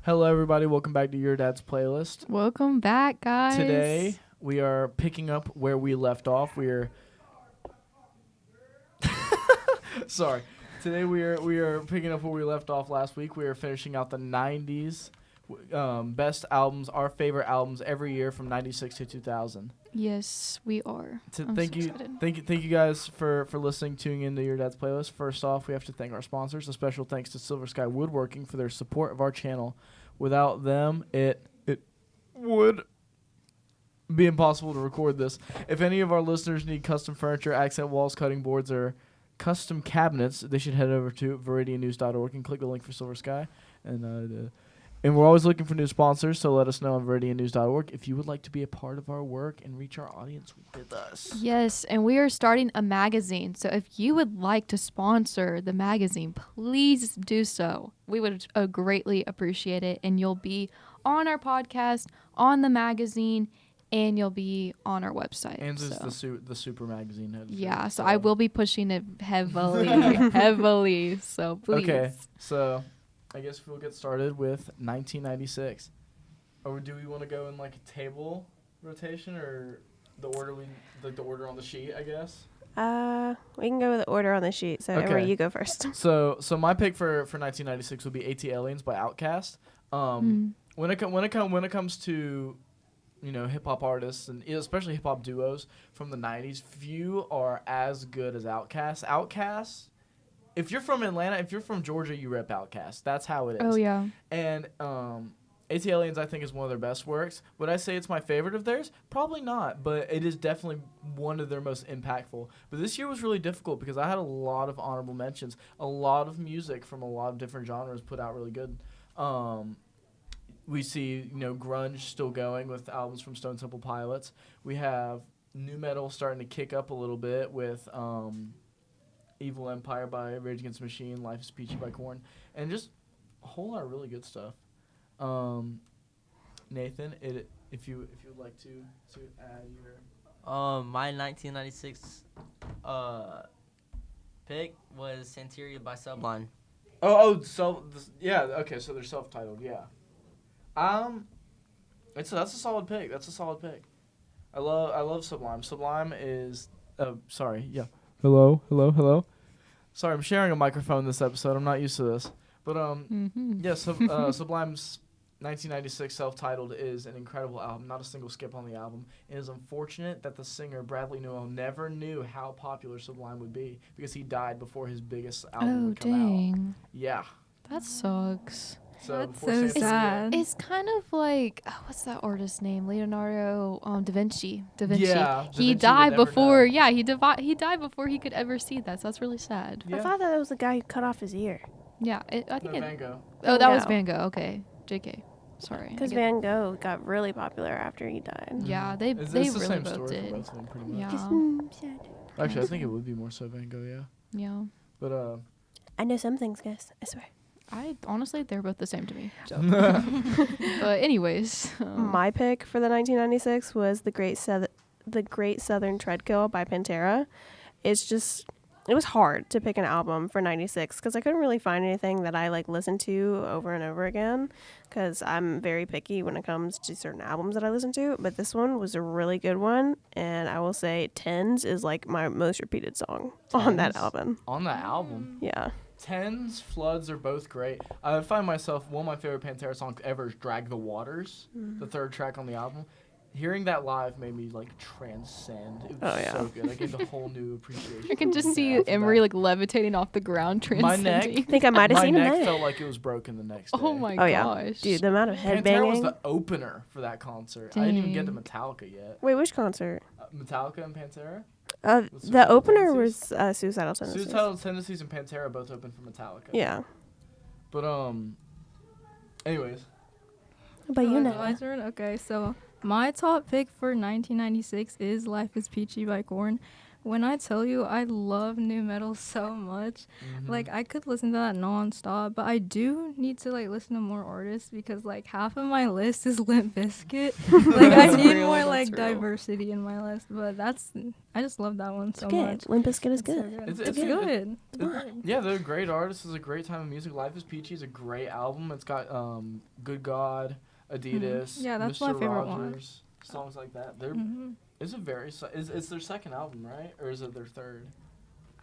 Hello, everybody. Welcome back to Your Dad's Playlist. Welcome back, guys. Today, we are picking up where we left off. Sorry. Today, we are picking up where we left off last week. We are finishing out the 90s best albums, our favorite albums every year from 96 to 2000. Yes, we are. Thank you guys for listening, tuning into Your Dad's Playlist. First off, we have to thank our sponsors. A special thanks to Silver Sky Woodworking for their support of our channel. Without them, it would be impossible to record this. If any of our listeners need custom furniture, accent walls, cutting boards, or custom cabinets, they should head over to viridiannews.org and click the link for Silver Sky. And we're always looking for new sponsors, so let us know on viridiannews.org if you would like to be a part of our work and reach our audience with us. Yes, and we are starting a magazine. So if you would like to sponsor the magazine, please do so. We would greatly appreciate it. And you'll be on our podcast, on the magazine, and you'll be on our website. And this is the super magazine. Yeah, so I will be pushing it heavily. So please. Okay, so I guess we'll get started with 1996. Or do we want to go in like a table rotation or the order the order on the sheet, I guess? We can go with the order on the sheet. So Emery, you go first. So my pick for 1996 would be AT Aliens by Outkast. When it comes to hip hop artists and especially hip hop duos from the 90s, few are as good as Outkast. Outkast, if you're from Atlanta, if you're from Georgia, you rep Outkast. That's how it is. Oh, yeah. And AT Aliens, I think, is one of their best works. Would I say it's my favorite of theirs? Probably not, but it is definitely one of their most impactful. But this year was really difficult because I had a lot of honorable mentions. A lot of music from a lot of different genres put out really good. We see, grunge still going with albums from Stone Temple Pilots. We have nu metal starting to kick up a little bit with Evil Empire by Rage Against the Machine, Life is Peachy by Korn, and just a whole lot of really good stuff. Nathan, if you would like to add your my 1996 pick was Santeria by Sublime. Okay, so they're self-titled, yeah. That's a solid pick. I love Sublime. Sublime is Hello. Sorry, I'm sharing a microphone this episode. I'm not used to this. But Sublime's 1996 self-titled is an incredible album. Not a single skip on the album. It is unfortunate that the singer Bradley Nowell never knew how popular Sublime would be because he died before his biggest album would come out. Yeah. That sucks. That's so sad. It's kind of like, what's that artist's name? Leonardo Da Vinci. Yeah, he died before. Yeah, he died before he could ever see that. So that's really sad. Yeah. I thought that was the guy who cut off his ear. Yeah, I think Van Gogh. Oh, that was Van Gogh. Okay, JK. Sorry. Because Van Gogh got really popular after he died. Yeah, they it's really the same both story did. For both of them, pretty much. Yeah. Actually, I think it would be more so Van Gogh. Yeah. Yeah. But I know some things, guys. I swear. Honestly, they're both the same to me. So. But anyways, my pick for the 1996 was the Great Southern Treadkill by Pantera. It was hard to pick an album for 96 because I couldn't really find anything that I listened to over and over again because I'm very picky when it comes to certain albums that I listen to. But this one was a really good one, and I will say Tens is my most repeated song on that album. On that album? Yeah. Tens, Floods are both great. I find myself, one of my favorite Pantera songs ever is Drag the Waters, the third track on the album. Hearing that live made me transcend. It was so good. I gained a whole new appreciation. I can just see Emery levitating off the ground, transcending. My neck, I think I might have seen him. My neck felt like it was broken the next day. Oh my gosh. Yeah. Dude, the amount of headbanging. Pantera was the opener for that concert. Dang. I didn't even get to Metallica yet. Wait, which concert? Metallica and Pantera? The opener was Suicidal Tendencies. Suicidal Tendencies and Pantera both opened for Metallica. Yeah. But anyways. But you know. My turn? Okay, so my top pick for 1996 is Life is Peachy by Korn. When I tell you I love new metal so much, like I could listen to that nonstop, but I do need to like listen to more artists because like half of my list is Limp Bizkit. Like I That's need real, more that's like real. diversity in my list, but I just love that one so It's good. much. Limp Bizkit is It's so good. good. It's It's good. good. Yeah, they're great artists. It's a great time of music. Life is Peachy is a great album. It's got Good God, Adidas, Yeah, that's Mr. my favorite one. Rogers, songs like that. They're Mhm. it's a very it's their second album, right? Or is it their third?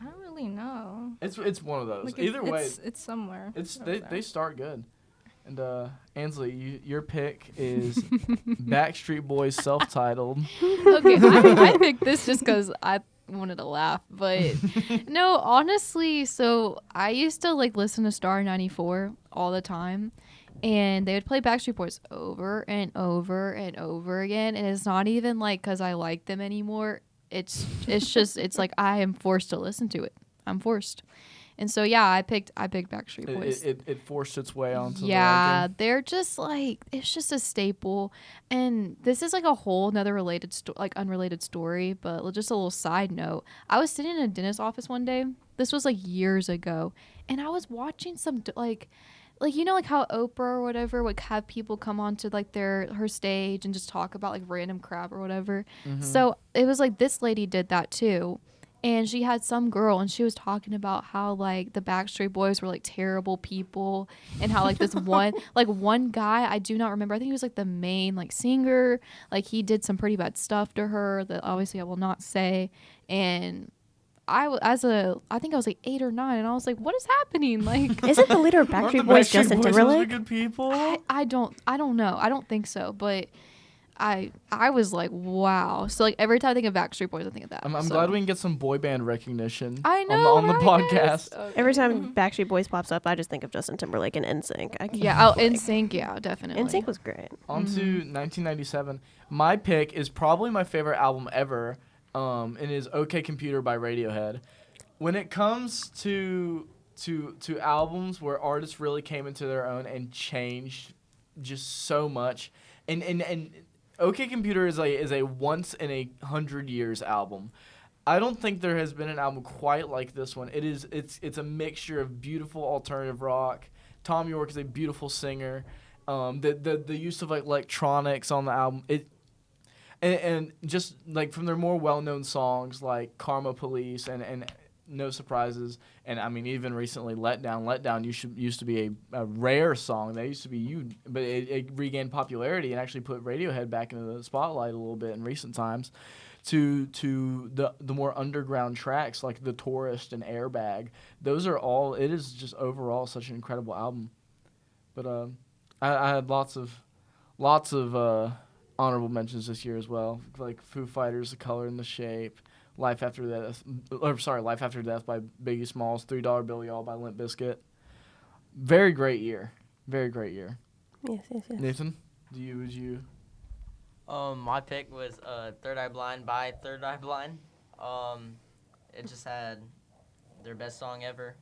I don't really know. It's one of those. Like Either way, it's somewhere. it's over they there. they start good. And Ansley, your pick is Backstreet Boys self-titled. Okay, I picked this just because I wanted to laugh, but no, honestly, so I used to like listen to Star 94 all the time, and they would play Backstreet Boys over and over and over again, and it's not even like because I like them anymore. It's just it's like I am forced to listen to it. I'm forced. And so yeah, I picked Backstreet Boys. It forced its way onto Yeah, the ranking. they're just like it's just a staple. And this is like a whole another unrelated story, but just a little side note. I was sitting in a dentist's office one day. This was like years ago, and I was watching some like you know like how Oprah or whatever would have people come onto like her stage and just talk about like random crap or whatever. So it was like this lady did that too. And she had some girl and she was talking about how like the Backstreet Boys were like terrible people and how like this one guy, I do not remember, I think he was like the main like singer, like he did some pretty bad stuff to her that obviously I will not say. And I think I was like 8 or 9 and I was like, what is happening? Like Isn't the leader of Aren't the Backstreet Boys Backstreet Justin Boys supposed to be Timberlake? good people? I don't know. I don't think so, but I was like, wow. So like every time I think of Backstreet Boys, I think of that. I'm so. glad we can get some boy band recognition. I know on the right, guys? podcast. Okay. Every time Backstreet Boys pops up, I just think of Justin Timberlake and NSYNC. I can't. Yeah, oh, NSYNC, yeah, definitely. NSYNC was great. On to 1997. My pick is probably my favorite album ever, and is OK Computer by Radiohead. When it comes to albums where artists really came into their own and changed just so much, and OK Computer is a once in 100 years album. I don't think there has been an album quite like this one. It's a mixture of beautiful alternative rock. Tom York is a beautiful singer. The use of like electronics on the album, and just like from their more well-known songs like Karma Police and No Surprises, and I mean even recently Letdown used to be a rare song. They used to be huge, but it regained popularity and actually put Radiohead back into the spotlight a little bit in recent times. To the more underground tracks like The Tourist and Airbag, those are all. It is just overall such an incredible album. But I had lots of honorable mentions this year as well, like Foo Fighters, The Color and the Shape, Life After Death by Biggie Smalls, $3 Bill Y'all by Limp Bizkit. Very great year. Yes. Nathan, would you? My pick was Third Eye Blind by Third Eye Blind. It just had their best song ever,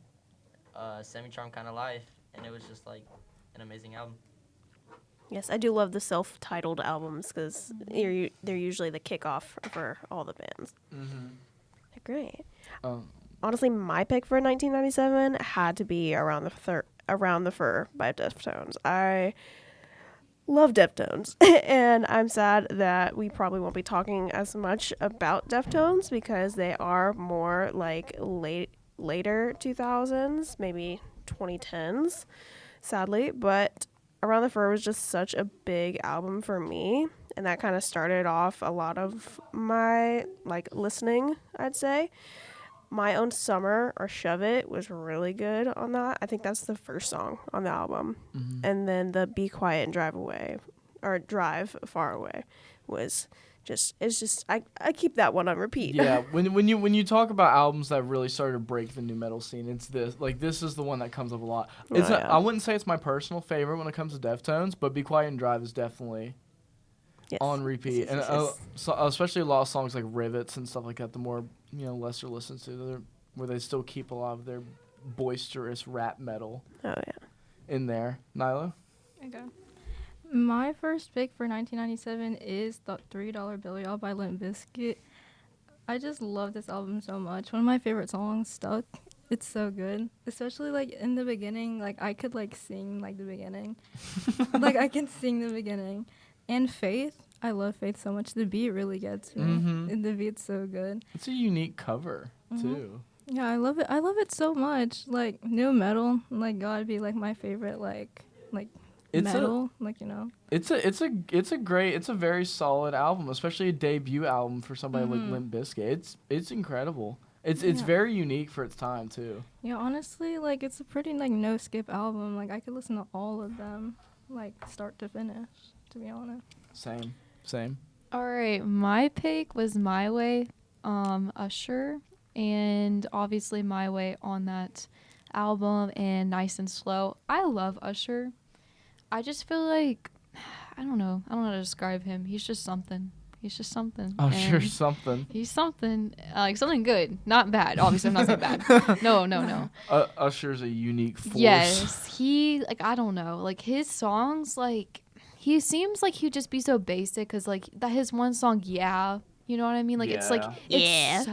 Semi-Charm Kind of Life, and it was just like an amazing album. Yes, I do love the self-titled albums because they're usually the kickoff for all the bands. Mm-hmm. They're great. Honestly, my pick for 1997 had to be Around the Fur by Deftones. I love Deftones, and I'm sad that we probably won't be talking as much about Deftones because they are more like later 2000s, maybe 2010s, sadly. But Around the Fur was just such a big album for me, and that kind of started off a lot of my like listening, I'd say. My Own Summer or Shove It was really good on that. I think that's the first song on the album. Mm-hmm. And then the Be Quiet and Drive Far Away was I keep that one on repeat. Yeah, when you talk about albums that really started to break the new metal scene, it's this is the one that comes up a lot. I wouldn't say it's my personal favorite when it comes to Deftones, but Be Quiet and Drive is definitely on repeat, Yes. So especially a lot of songs like Rivets and stuff like that. The more lesser listens to, where they still keep a lot of their boisterous rap metal in there. Nyla? Okay. My first pick for 1997 is the $3 Bill Y'all by Limp Bizkit. I just love this album so much. One of my favorite songs, Stuck. It's so good. Especially like in the beginning, like I could like sing like the beginning. Like I can sing the beginning. And Faith, I love Faith so much. The beat really gets me. And the beat's so good. It's a unique cover too. Yeah, I love it. I love it so much. Like new metal, like gotta be like my favorite like It's metal, like you know. It's a very solid album, especially a debut album for somebody like Limp Bizkit. It's incredible. It's Yeah. very unique for its time too. Yeah, honestly, like it's a pretty like no skip album. Like I could listen to all of them, like start to finish. To be honest. Same. All right, my pick was My Way, Usher, and obviously My Way on that album and Nice and Slow. I love Usher. I just feel like I don't know how to describe him. He's just something. Usher And something. He's something like something good, not bad. Obviously, I'm not saying bad. No. Usher's a unique force. Yes, he like I don't know, like his songs, like he seems like he'd just be so basic because like that his one song, yeah, you know what I mean? Like it's like Yeah.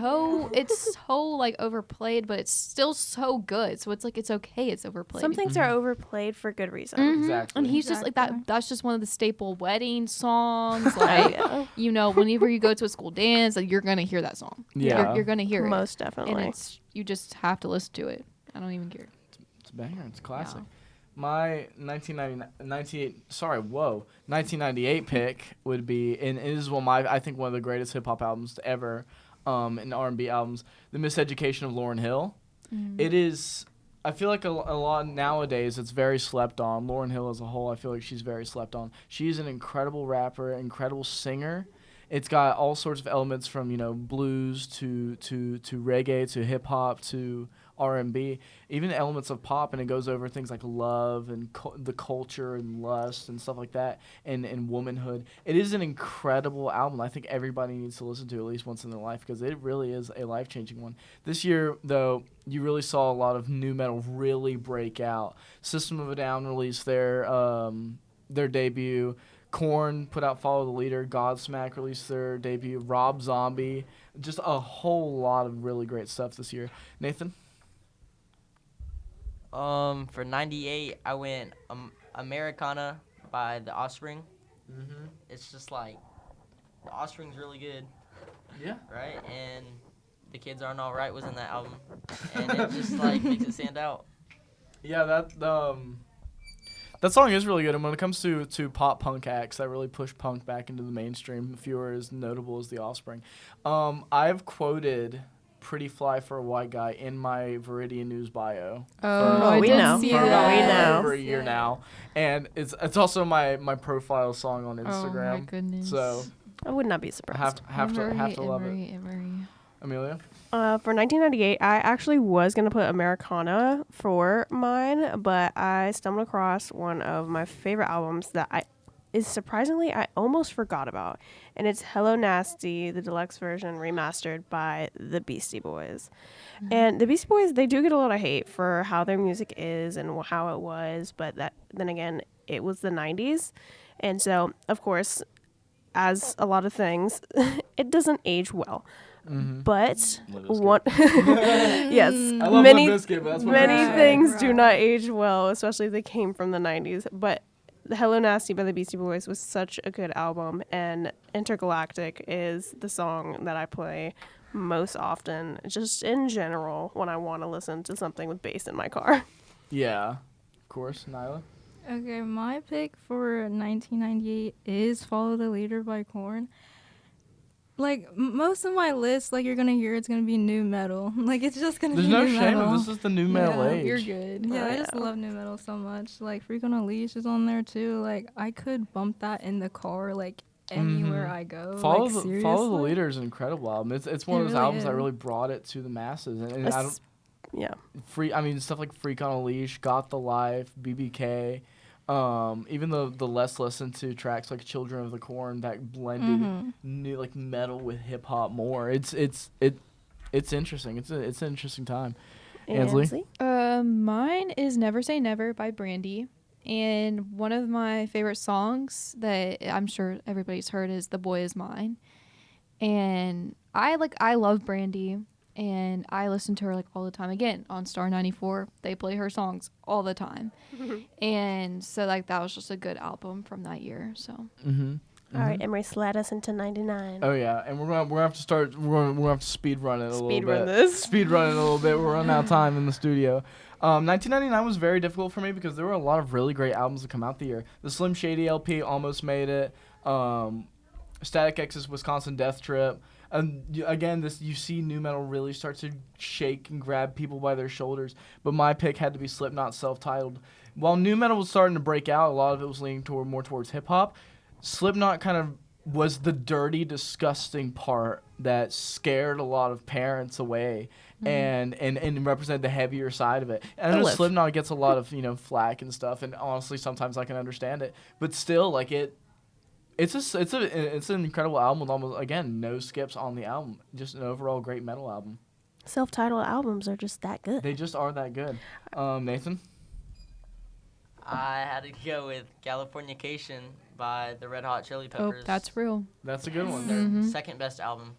it's so like overplayed, but it's still so good. So it's like it's okay, it's overplayed. Some things are overplayed for good reason. Mhm. Exactly. And he's just like that. Exactly. That's just one of the staple wedding songs. Oh, Like yeah. you know, whenever you go to a school dance, like, you're gonna hear that song. Yeah. You're gonna hear it. Most And definitely. it's you just have to listen to it. I don't even care. It's a banger. It's classic. My 1998 pick would be, and it is I think one of the greatest hip hop albums ever, and R&B albums, The Miseducation of Lauryn Hill. It is. I feel like a lot nowadays it's very slept on. Lauryn Hill as a whole, I feel like she's very slept on. She's an incredible rapper, incredible singer. It's got all sorts of elements from blues to reggae to hip hop to R&B, even elements of pop, and it goes over things like love and the culture and lust and stuff like that, and womanhood. It is an incredible album. I think everybody needs to listen to at least once in their life because it really is a life-changing one. This year, though, you really saw a lot of new metal really break out. System of a Down released their debut. Korn put out Follow the Leader. Godsmack released their debut. Rob Zombie. Just a whole lot of really great stuff this year. Nathan? For 98, I went Americana by The Offspring. It's just like, The Offspring's really good, Yeah. right? And The Kids Aren't Alright was in that album. And it just like makes it stand out. Yeah, that song is really good. And when it comes to pop punk acts that really push punk back into the mainstream, a few are as notable as The Offspring. I've quoted Pretty Fly for a White Guy in my Viridian News bio. Oh, we did know. see For We that. know. over a year now. And it's also my profile song on Oh my Instagram. goodness. So I would not be surprised. have to love it. Emery. Amelia? For 1998, I actually was going to put Americana for mine, but I stumbled across one of my favorite albums that I almost forgot about. And it's Hello Nasty, the deluxe version remastered by the Beastie Boys. And the Beastie Boys, they do get a lot of hate for how their music is and how it was, but then again, it was the 90s. And so, of course, as a lot of things, it doesn't age well. But one, yes, I love many Limp Bizkit, but that's what many I'm things Right, do right. not age well, especially if they came from the 90s. But Hello Nasty by the Beastie Boys was such a good album, and Intergalactic is the song that I play most often, just in general, when I want to listen to something with bass in my car. Yeah. Of course, Nyla. Okay, my pick for 1998 is Follow the Leader by Korn. Like, most of my list, like, you're going to hear it's going to be new metal. Like, it's just going to There's be no new shame. metal. This is the new metal Yeah, age. You're good. Yeah, Oh, I just yeah. love new metal so much. Like, Freak on a Leash is on there, too. Like, I could bump that in the car, like, anywhere I go. Follow like, the seriously. Leader is an incredible album. It's one It of those really albums that is. really brought it to the masses. And I don't Yeah. stuff like Freak on a Leash, Got the Life, BBK, even the less listened to tracks like Children of the Corn that blended new like metal with hip hop more. It's interesting. It's an interesting time. Ansley? Mine is Never Say Never by Brandy. And one of my favorite songs that I'm sure everybody's heard is The Boy Is Mine. And I love Brandy, and I listen to her like all the time. Again, on Star 94, they play her songs all the time. And so like that was just a good album from that year. So Mm-hmm. All right, Emery, slide us into 99. Oh yeah, and we're gonna have to start. We're gonna have to speed run it a little bit. Speed run this. Speed run it a little bit. We're running out of time in the studio. 1999 was very difficult for me because there were a lot of really great albums that come out the year. The Slim Shady LP almost made it. Static X's Wisconsin Death Trip. And again, you see new metal really start to shake and grab people by their shoulders. But my pick had to be Slipknot, self-titled. While new metal was starting to break out, a lot of it was leaning more towards hip hop. Slipknot kind of was the dirty, disgusting part that scared a lot of parents away and represented the heavier side of it. And I know Slipknot gets a lot of, flack and stuff, and honestly, sometimes I can understand it. But still, like, it's an incredible album with almost, again, no skips on the album. Just an overall great metal album. Self-titled albums are just that good. They just are that good. Nathan? I had to go with Californication by the Red Hot Chili oh, Peppers. that's real. That's a good one. Their second best album.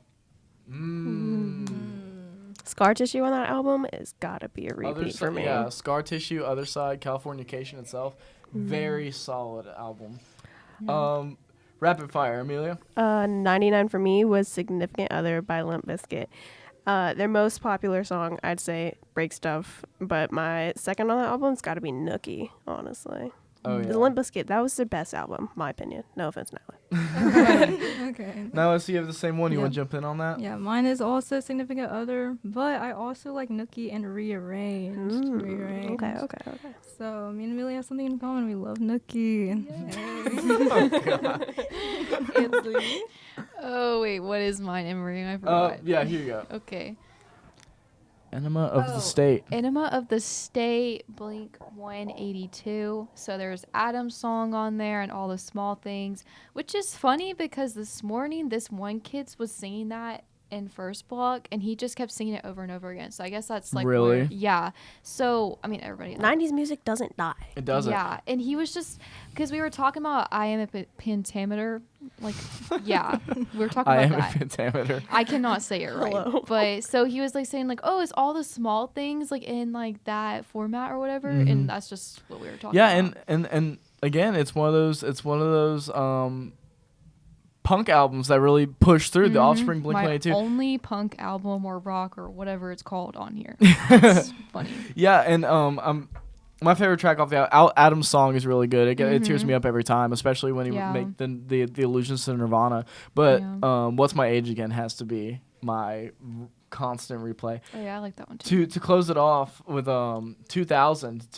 Scar Tissue on that album is gotta be a repeat for me. Yeah, Scar Tissue, Other Side, Californication itself. Very solid album. Rapid fire, Amelia? 99 for me was Significant Other by Limp Bizkit. Their most popular song, I'd say, Break Stuff, but my second on that album's got to be Nookie, honestly. Oh, yeah. The Limp Bizkit, that was their best album, my opinion. No offense, Natalie. Okay. Now let's see if you have the same one. You Yeah. want to jump in on that? Yeah, mine is also Significant Other, but I also like Nookie and Rearranged. Rearranged. Okay. So me and Amelia have something in common. We love Nookie. Oh wait, what is mine, Emery? I forgot. Yeah, here you go. Okay. Enema of the State. Enema of the State, Blink 182. So there's Adam's song on there and all the small things, which is funny because this morning this one kid was singing that in first block and he just kept singing it over and over again. So I guess that's like Really? yeah. So I mean everybody 90s music doesn't die. It doesn't. Yeah, and he was just because we were talking about I am a pentameter. Like, yeah, we were talking I am about a that. pentameter. I cannot say it right. Hello. But so he was like saying like, oh, it's all the small things like in like that format or whatever, and that's just what we were talking Yeah, about. and again, it's one of those punk albums that really push through. The Offspring, Blink My 182. only punk album or rock or whatever it's called on here. It's funny. Yeah, and my favorite track off the Adam's song is really good. It tears me up every time, especially when he make the allusions to Nirvana. But What's My Age Again has to be my constant replay. Oh yeah, I like that one too. To close it off with 2000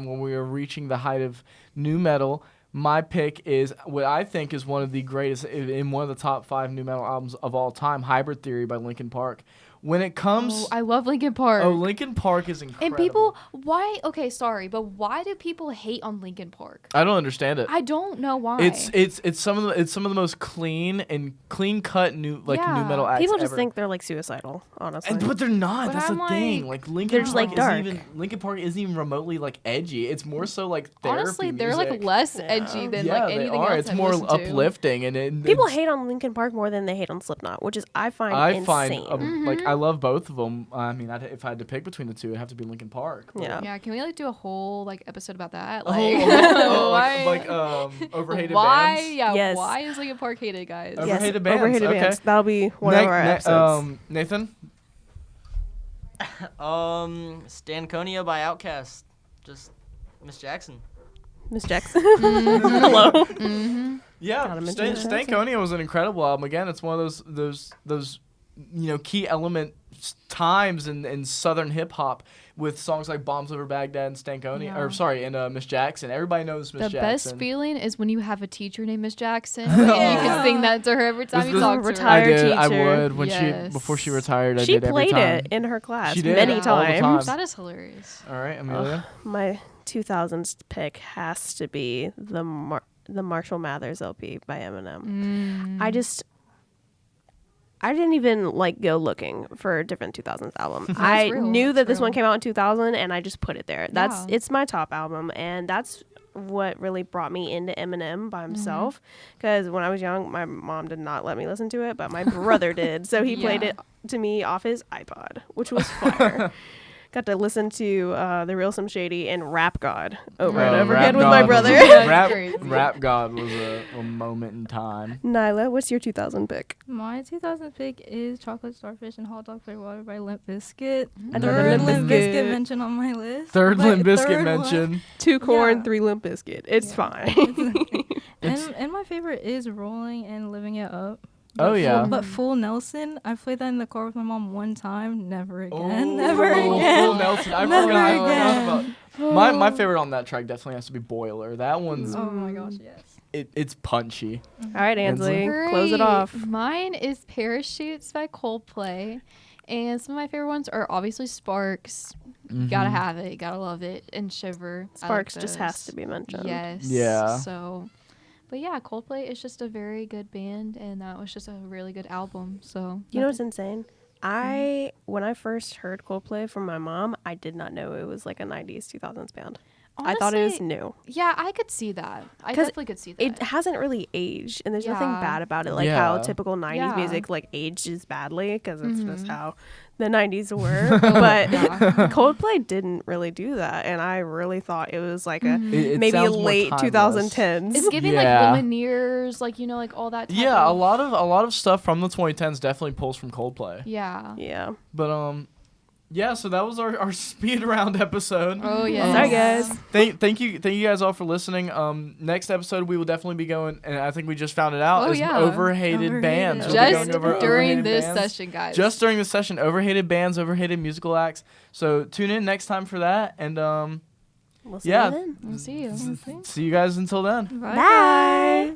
when we were reaching the height of new metal. My pick is what I think is one of the greatest in one of the top 5 new metal albums of all time, Hybrid Theory by Linkin Park. When it comes... Oh, I love Linkin Park. Oh, Linkin Park is incredible. And people, why... Okay, sorry, but why do people hate on Linkin Park? I don't understand it. I don't know why. It's some of the most clean cut new metal acts People just ever. think they're like suicidal, honestly. But they're not. But That's I'm the thing. like, Like Linkin they're just, Park like, dark. Linkin Park isn't even remotely like edgy. It's more so like therapy Honestly, they're music. like less edgy than yeah, like anything they are. else It's I've more listened to. uplifting and People hate on Linkin Park more than they hate on Slipknot, which is I find insane. Like I love both of them. I mean, if I had to pick between the two, it'd have to be Linkin Park. But Yeah. Yeah, can we like do a whole like episode about that? like overhated why? bands. Yeah, Yes. why is Linkin Park hated, guys? Yes. Overhated bands, Overhated okay. bands. That'll be one of our episodes. Nathan. Stankonia by Outkast. Just Miss Jackson. Miss Jackson. Hello. Yeah, Gotta mention that. Stankonia was an incredible album. Again, it's one of those key element times in Southern hip hop with songs like Bombs Over Baghdad and Stankonia, and Miss Jackson. Everybody knows Miss Jackson. The best feeling is when you have a teacher named Miss Jackson. You can sing that to her every time you talk to her. Retired I teacher. would when before she retired. I She did every played time. it in her class She did, many all the times. time. That is hilarious. All right, Amelia. My 2000s pick has to be the Marshall Mathers LP by Eminem. I didn't even like go looking for a different 2000s album. That's I real, knew that's that this one real. came out in 2000 and I just put it there. Yeah. It's my top album, and that's what really brought me into Eminem by himself, because when I was young my mom did not let me listen to it, but my brother did, so he played Yeah. it to me off his iPod, which was fire. Got to listen to The Real Slim Shady and Rap God over and over Rap again with my God brother. was- Rap, Crazy. Rap God was a moment in time. Nyla, what's your 2000 pick? My 2000 pick is Chocolate Starfish and Hot Dog Flavored Water by Limp Bizkit. Another Third Limp Limp Bizkit. Bizkit mention on my list. Third but Limp Bizkit third one- mention. 2 corn, Yeah. 3 Limp Bizkit. It's Yeah. fine. And my favorite is Rolling and Living It Up. Oh, But yeah. But Full Nelson, I played that in the car with my mom one time. Never again. Oh, Never Full again. Nelson. I Never forgot again. about. My favorite on that track definitely has to be Boiler. That one's Oh my gosh, yes. it's punchy. All right, Ansley, Great. close it off. Mine is Parachutes by Coldplay. And some of my favorite ones are obviously Sparks. You gotta Mhm. have it, you gotta love it. And Shiver. I like Sparks just has those. to be mentioned. Yes. Yeah. So, but yeah, Coldplay is just a very good band, and that was just a really good album. So, You know what's insane? When I first heard Coldplay from my mom, I did not know it was like a 90s 2000s band. I thought it was honestly, new. Yeah, I could see that. I 'Cause definitely could see that. It hasn't really aged, and there's nothing Yeah. bad about it. Like how Yeah. typical 90s Yeah. music like ages badly, because it's just Mhm. how the 90s were. But Yeah. Coldplay didn't really do that, and I really thought it was like a Mhm. It maybe a sounds more late timeless. 2010s. It's giving Yeah. like Lumineers, like like all that. Type Yeah, a of, lot of stuff from the 2010s definitely pulls from Coldplay. Yeah. Yeah. But yeah, so that was our speed round episode. Oh yeah. Sorry, guys. Thank you guys all for listening. Next episode we will definitely be going, and I think we just found it out, Oh, is yeah. overhated Overhated. bands. We'll be Just going over during overhated this bands. session, guys. Just during the session, overhated bands, overhated musical acts. So tune in next time for that, and We'll see Yeah. you then. We'll see you. see you guys until then. Bye. Bye.